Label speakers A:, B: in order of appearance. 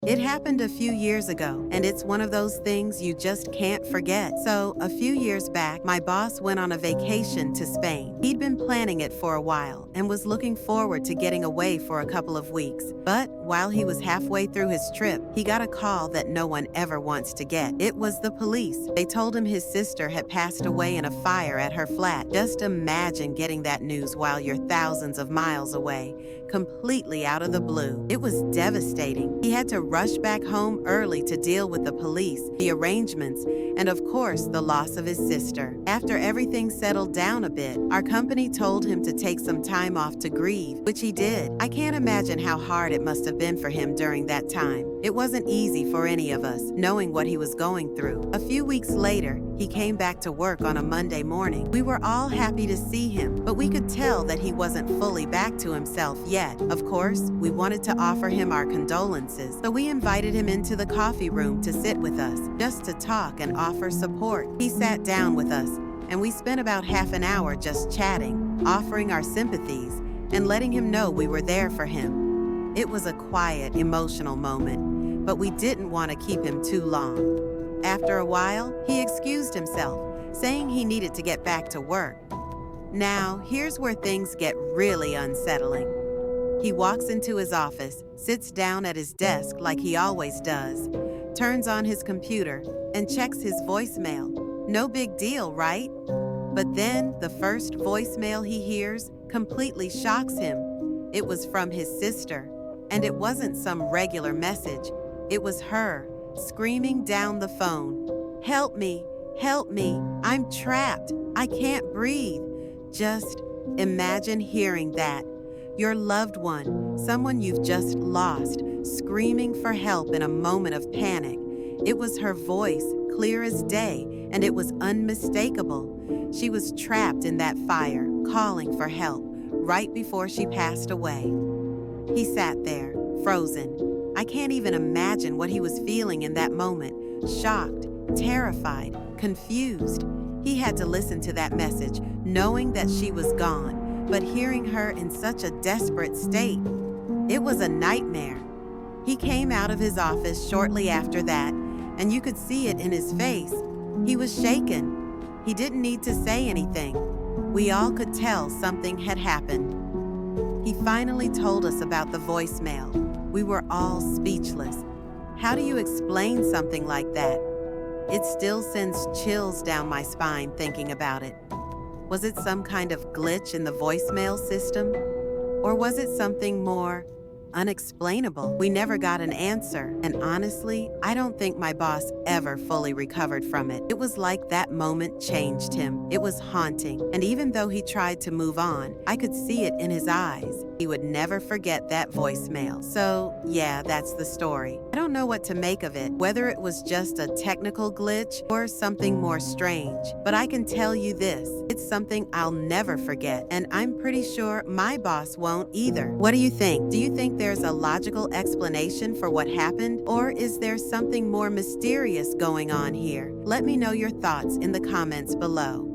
A: It happened a few years ago, and it's one of those things you just can't forget. So, a few years back, my boss went on a vacation to Spain. He'd been planning it for a while and was looking forward to getting away for a couple of weeks. But while he was halfway through his trip, he got a call that no one ever wants to get. It was the police. They told him his sister had passed away in a fire at her flat. Just imagine getting that news while you're thousands of miles away, completely out of the blue. It was devastating. He had to rush back home early to deal with the police, the arrangements, and of course, the loss of his sister. After everything settled down a bit, our company told him to take some time off to grieve, which he did. I can't imagine how hard it must have been for him during that time. It wasn't easy for any of us, knowing what he was going through. A few weeks later, he came back to work on a Monday morning. We were all happy to see him, but we could tell that he wasn't fully back to himself yet. Of course, we wanted to offer him our condolences, so we invited him into the coffee room to sit with us, just to talk and offer support. He sat down with us, and we spent about half an hour just chatting, offering our sympathies, and letting him know we were there for him. It was a quiet, emotional moment, but we didn't want to keep him too long. After a while, he excused himself, saying he needed to get back to work. Now, here's where things get really unsettling. He walks into his office, sits down at his desk like he always does, turns on his computer, and checks his voicemail. No big deal, right? But then the first voicemail he hears completely shocks him. It was from his sister, and it wasn't some regular message. It was her, screaming down the phone, "Help me, help me, I'm trapped, I can't breathe." Just imagine hearing that. Your loved one, someone you've just lost, screaming for help in a moment of panic. It was her voice, clear as day, and it was unmistakable. She was trapped in that fire, calling for help, right before she passed away. He sat there, frozen. I can't even imagine what he was feeling in that moment. Shocked, terrified, confused. He had to listen to that message, knowing that she was gone, but hearing her in such a desperate state. It was a nightmare. He came out of his office shortly after that, and you could see it in his face. He was shaken. He didn't need to say anything. We all could tell something had happened. He finally told us about the voicemail. We were all speechless. How do you explain something like that? It still sends chills down my spine thinking about it. Was it some kind of glitch in the voicemail system? Or was it something more unexplainable? We never got an answer, and honestly, I don't think my boss ever fully recovered from it. It was like that moment changed him. It was haunting, and even though he tried to move on, I could see it in his eyes. He would never forget that voicemail. So, yeah, that's the story. I don't know what to make of it, whether it was just a technical glitch or something more strange, but I can tell you this, it's something I'll never forget, and I'm pretty sure my boss won't either. What do you think? Do you think there's a logical explanation for what happened, or is there something more mysterious going on here? Let me know your thoughts in the comments below.